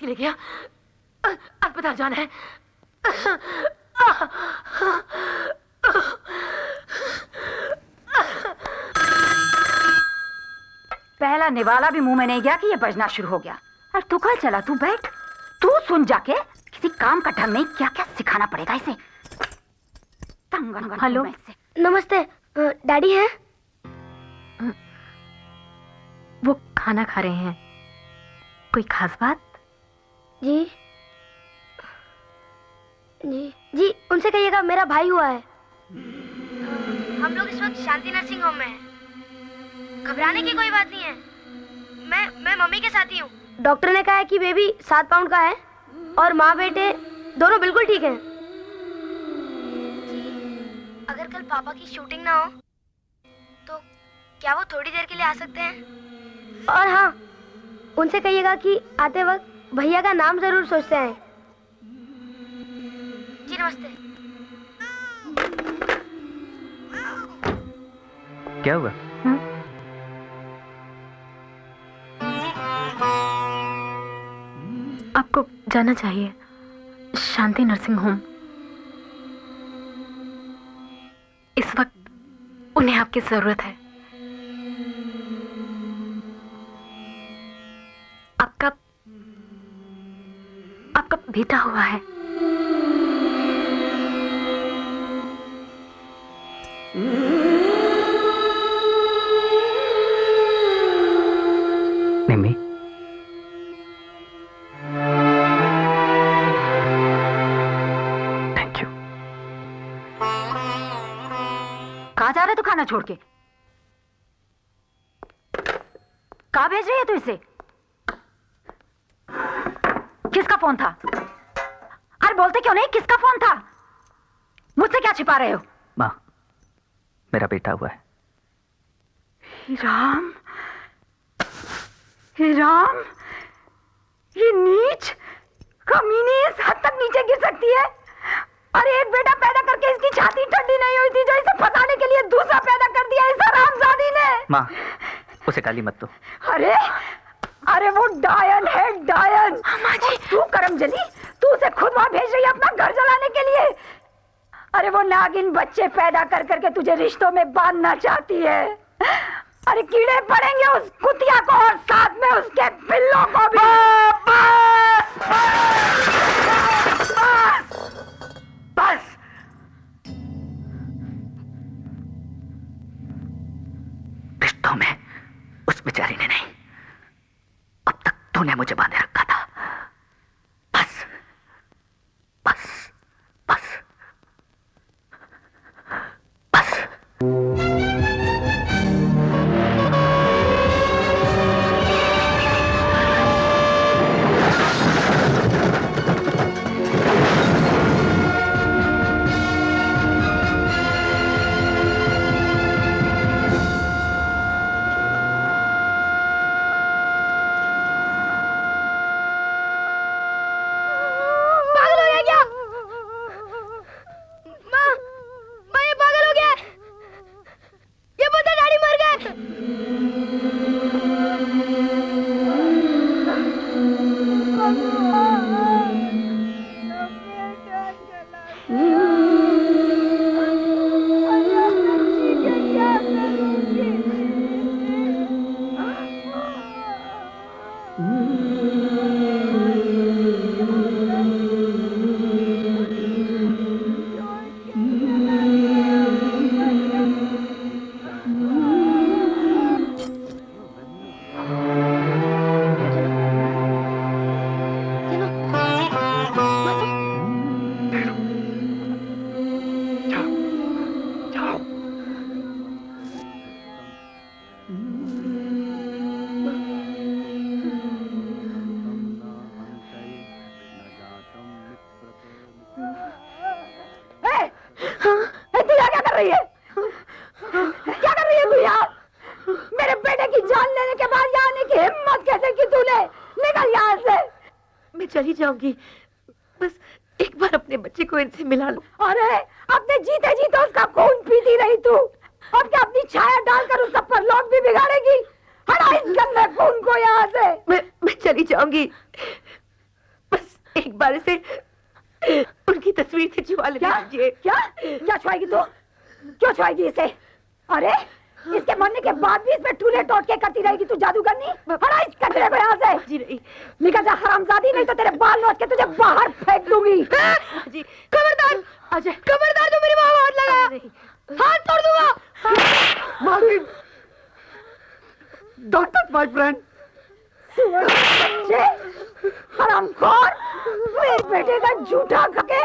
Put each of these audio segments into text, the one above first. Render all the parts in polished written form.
चले गया, अस्पताल जाना है। पहला निवाला भी मुंह में नहीं गया कि ये बजना शुरू हो गया। और तू कल चला, तू बैठ, तू सुन जाके, किसी काम का ढंग नहीं, क्या क्या सिखाना पड़ेगा इसे। हेलो, नमस्ते, डैडी है? वो खाना खा रहे हैं। कोई खास बात? जी जी जी, उनसे कहिएगा मेरा भाई हुआ है। हम लोग इस वक्त शांति नर्सिंग होम में हैं। घबराने की कोई बात नहीं है। मैं मम्मी के साथ ही हूँ। डॉक्टर ने कहा है कि बेबी 7 पाउंड का है और माँ बेटे दोनों बिल्कुल ठीक हैं। अगर कल पापा की शूटिंग ना हो तो क्या वो थोड़ी देर के लिए आ सकते हैं? और हाँ, उनसे कहिएगा कि आते वक्त भैया का नाम जरूर सोचते हैं। जी नमस्ते। क्या हुआ? आपको जाना चाहिए शांति नर्सिंग होम। इस वक्त उन्हें आपकी जरूरत है। आपका बेटा हुआ है। निम्मी, थैंक यू। कहाँ जा रहे तू खाना छोड़ के? कहाँ भेज रही है तू इसे? किसका फोन था? अरे बोलते क्यों नहीं, किसका फोन था? मुझसे क्या छिपा रहे हो? माँ, मेरा बेटा हुआ है। राम, हे राम, ये नीच कमीनी इस हद तक नीचे गिर सकती है। अरे एक बेटा पैदा करके इसकी छाती ठंडी नहीं हुई थी जो इसे फंसाने के लिए दूसरा पैदा कर दिया इस हरामजादी ने। माँ, उसे गाली मत दो। अरे अरे वो डायन है, डायन। अम्मा जी, तू करमजली, तू उसे खुद वहां भेज रही है अपना घर जलाने के लिए। अरे वो नागिन बच्चे पैदा कर करके तुझे रिश्तों में बांधना चाहती है। अरे कीड़े पड़ेंगे उस कुतिया को और साथ में उसके पिल्लों को भी। बस रिश्तों में उस बेचारी ने नहीं, अब तक तूने मुझे बांधे रखा था। बस बस बस बस। चली जाऊंगी, बस एक बार अपने बच्चे को इनसे मिला लो। अरे अपने जीते जीते उसका खून पीती रही तू, और क्या अपनी छाया डालकर उसका परलोक भी बिगाड़ेगी? हटा इस गंदे खून को यहाँ से। मैं चली जाऊंगी, गुब्बारे से उनकी तस्वीर से छुआ लेने दीजिए। क्या क्या छुआएगी तू? क्यों छुआएगी इसे? अरे इसके मरने के बाद भी इसमें टूले टोट के करती रहेगी तू जादूगरनी। हटा इस कचरे को यहाँ से। जी नहीं। निकल जा हरामजादी, नहीं तो तेरे बाल नोच के तुझे बाहर फेंक दूंगी। जी खबरदार अजय, खबरदार तो मेरी माँ हाथ लगा, हाथ तोड़ दूंगा। मालकिन, डोंट टच माय फ्रेंड। हरामखोर, मेरे बेटे का झूठा खके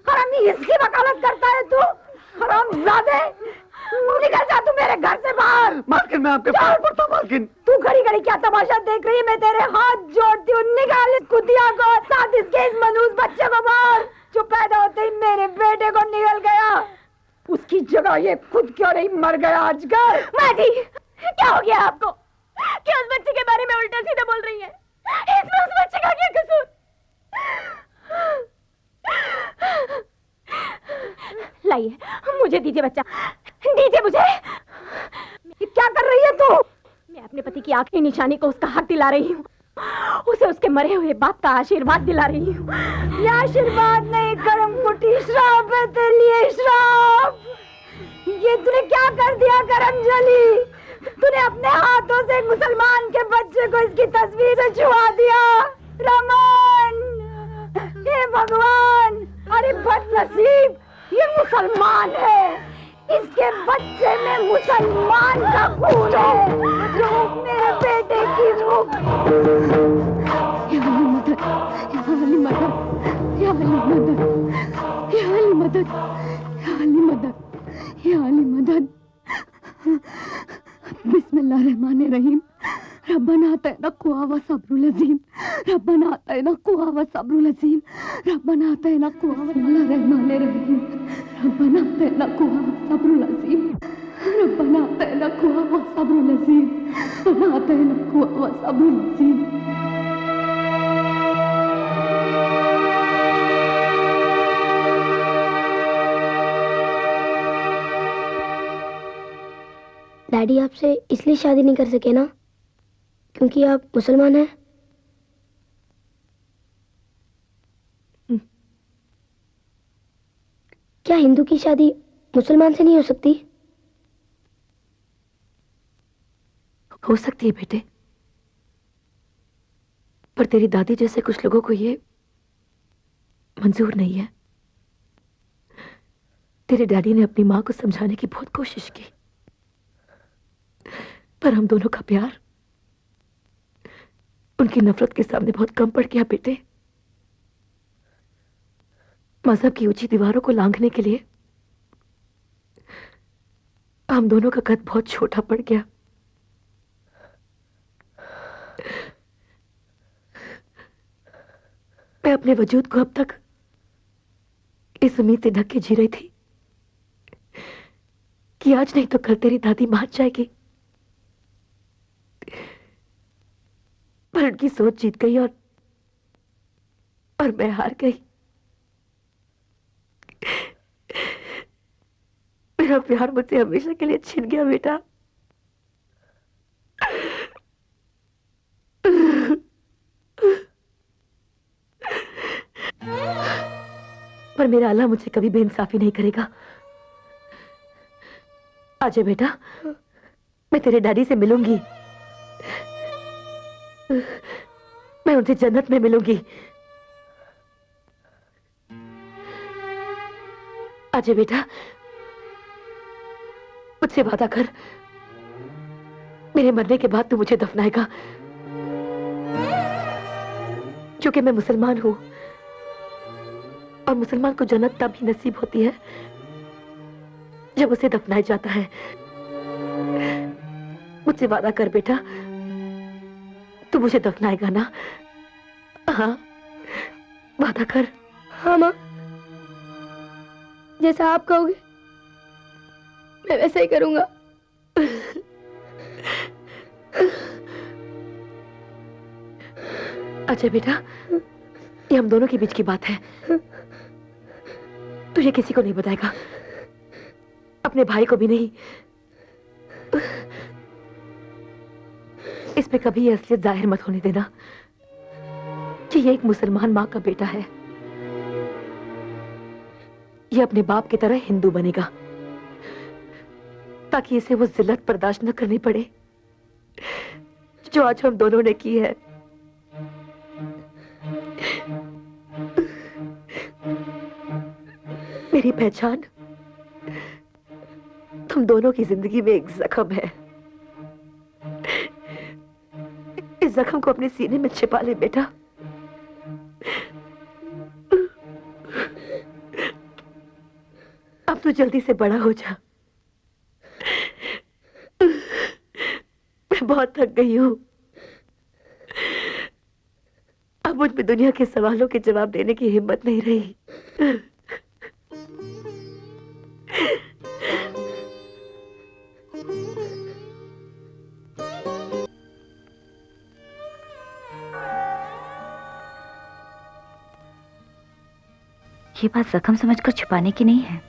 हरामी, इसकी वकालत करता है तू? हरामजादे, निकल जा तू मेरे घर से बाहर। मालकिन मैं आपके पैर पड़ता हूं मालकिन। तू घड़ी घड़ी क्या तमाशा देख रही है? मैं तेरे हाथ जोड़ती हूँ, निकाल इस कुतिया को, साथ इसके इस मनूस बच्चे को बाहर, जो पैदा होते ही मेरे बेटे को निकल गया। उसकी जगह ये खुद क्यों नहीं मर गया आजकल? माजी, क्या हो गया आपको? क्या उस बच्चे के बारे में उल्टा सीधा बोल रही है? इसमें उस बच्चे का क्या कसूर? लाइए, मुझे दीजिए बच्चा, दीजिए मुझे। क्या कर रही है तू? मैं अपने पति की आखिरी निशानी को उसका हक दिला रही हूँ, उसे उसके मरे हुए बाप का आशीर्वाद दिला रही हूँ। ये आशीर्वाद नहीं, कर्म कुटी श्राप है तेरे लिए, श्राप। ये तूने क्या कर दिया करमजली? तूने अपने हाथों से एक मुसलमान के बच्चे को इसकी तस्वीर से छुआ दिया। रमन, हे भगवान, अरे बदनसीब, ये मुसलमान है, इसके बच्चे में मुसलमान का खून है, जो मेरे बेटे की रूह। या अली मदद, या अली मदद, या अली मदद, या अली मदद, या अली मदद, या अली मदद। बिस्मिल्लाहिर्रहमानिर्रहीम। रब्बना आतना कुव्वा सब्रुल अज़ीम, रब्बना आतना कुव्वा सब्रुल अज़ीम, रब्बना आतना कुव्वा। बिस्मिल्लाहिर्रहमानिर्रहीम। रब्बना आतना कुव्वा सब्रुल अज़ीम, रब्बना आतना कुव्वा सब्रुल अज़ीम, रब्बना आतना कुव्वा सब्रुल अज़ीम। डैडी आपसे इसलिए शादी नहीं कर सके ना क्योंकि आप मुसलमान हैं? क्या हिंदू की शादी मुसलमान से नहीं हो सकती? हो सकती है बेटे, पर तेरी दादी जैसे कुछ लोगों को ये मंजूर नहीं है। तेरे डैडी ने अपनी माँ को समझाने की बहुत कोशिश की, पर हम दोनों का प्यार उनकी नफरत के सामने बहुत कम पड़ गया बेटे। मजहब की ऊंची दीवारों को लांघने के लिए हम दोनों का कद बहुत छोटा पड़ गया। मैं अपने वजूद को अब तक इस उम्मीद से ढक के जी रही थी कि आज नहीं तो कल तेरी दादी मान जाएगी, पर उनकी सोच जीत गई और मैं हार गई। मेरा प्यार मुझसे हमेशा के लिए छिन गया बेटा। पर मेरा अल्लाह मुझसे कभी बेइंसाफी नहीं करेगा। आजा बेटा, मैं तेरे डैडी से मिलूंगी, मैं उनसे जन्नत में मिलूंगी। आजा बेटा, मुझसे वादा कर, मेरे मरने के बाद तू मुझे दफनाएगा, क्योंकि मैं मुसलमान हूं और मुसलमान को जन्नत तब ही नसीब होती है जब उसे दफनाया जाता है। मुझसे वादा कर बेटा, तू मुझे दफनाएगा ना? हाँ, वादा कर। हाँ माँ, जैसा आप कहोगे मैं वैसा ही करूंगा। अच्छा बेटा, ये हम दोनों के बीच की बात है, तू ये किसी को नहीं बताएगा, अपने भाई को भी नहीं। इस पे कभी ये असलियत जाहिर मत होने देना कि ये एक मुसलमान माँ का बेटा है। ये अपने बाप की तरह हिंदू बनेगा, ताकि इसे वो जिल्लत बर्दाश्त न करनी पड़े जो आज हम दोनों ने की है। मेरी पहचान तुम दोनों की जिंदगी में एक जख्म है। इस जख्म को अपने सीने में छिपा ले बेटा। अब तो जल्दी से बड़ा हो जा। मैं बहुत थक गई हूं। अब मुझ में दुनिया के सवालों के जवाब देने की हिम्मत नहीं रही। ये बात जख्म समझकर छुपाने की नहीं है।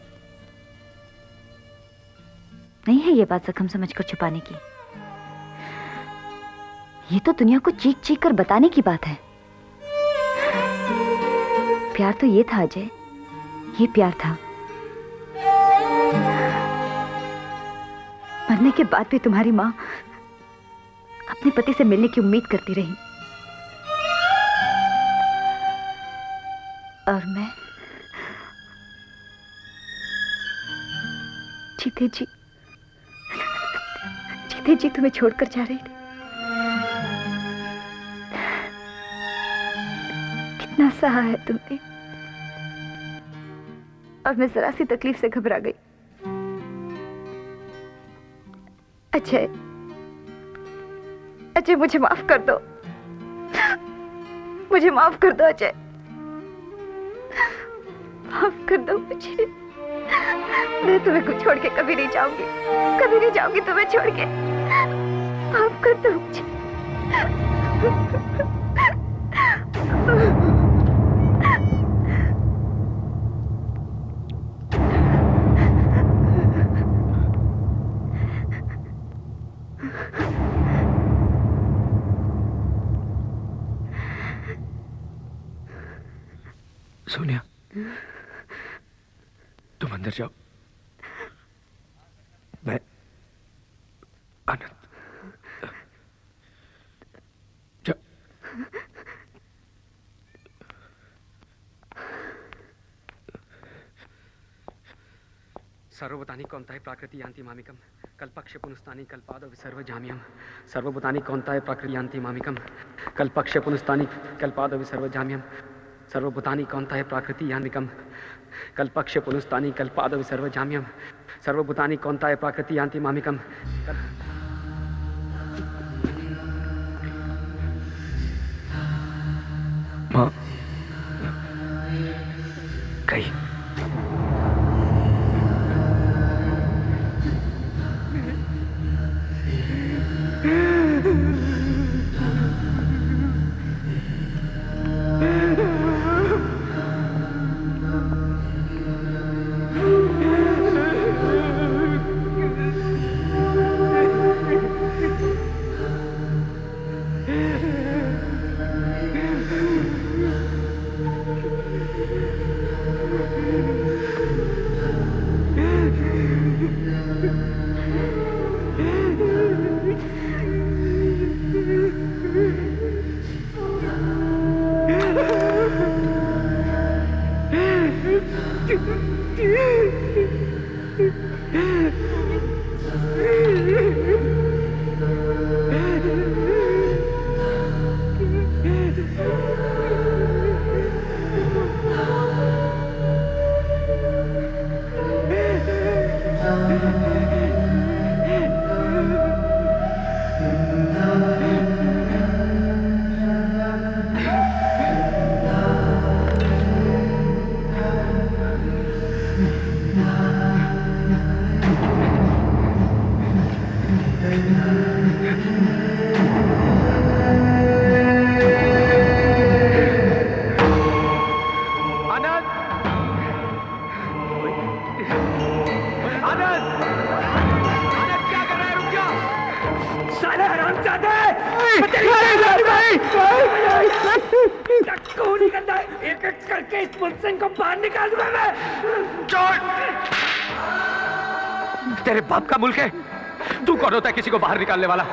नहीं है ये बात जख्म समझकर छुपाने की। ये तो दुनिया को चीख चीख कर बताने की बात है। प्यार तो ये था अजय, ये प्यार था। मरने के बाद भी तुम्हारी माँ अपने पति से मिलने की उम्मीद करती रही, और मैं जीते जी तुम्हें छोड़कर जा रही थी। कितना सहा है तुमने, और मैं जरा सी तकलीफ से घबरा गई। अजय, मुझे माफ कर दो। मुझे माफ कर दो अजय, माफ कर दो मुझे। मैं तुम्हें छोड़ के कभी नहीं जाऊंगी तुम्हें छोड़ के। माफ कर दो मुझे। सोनिया, तुम अंदर जाओ। मैं आनंद जा। सर्वभूतानि कौन्ताय प्राकृति यान्ति मामिकम् कल्पक्ष पुनस्तानि कल्पादो विसर्व जाम्यम्। सर्वभूतानि कौन्ताय प्राकृति यान्ति मामिकम् कल्पक्ष पुनस्तानि कल्पादो विसर्व जाम्यम्। सर्वभूतानि कौन्ताय प्राकृति यान्तिकम् कल्पक्ष पुनस्तानि कल्पादो विसर्व जाम्यम्। सर्वभूतानि कौन्ताय प्राकृति यान्ति मामिकम्। माँ कहीं एक एक करके इस मुल्क को बाहर निकाल दूंगा मैं। छोड़! तेरे बाप का मुल्क है, तू कौन होता है किसी को बाहर निकालने वाला?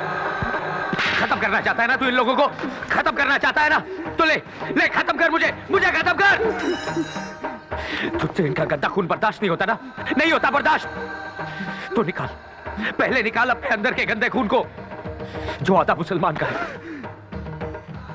खत्म करना चाहता है ना तू इन लोगों को? खत्म करना चाहता है ना? तो ले खत्म कर मुझे खत्म कर। तुझसे इनका गंदा खून बर्दाश्त नहीं होता ना? नहीं होता बर्दाश्त? तो निकाल, पहले निकाल अपने अंदर के गंदे खून को जो आधा मुसलमान का है।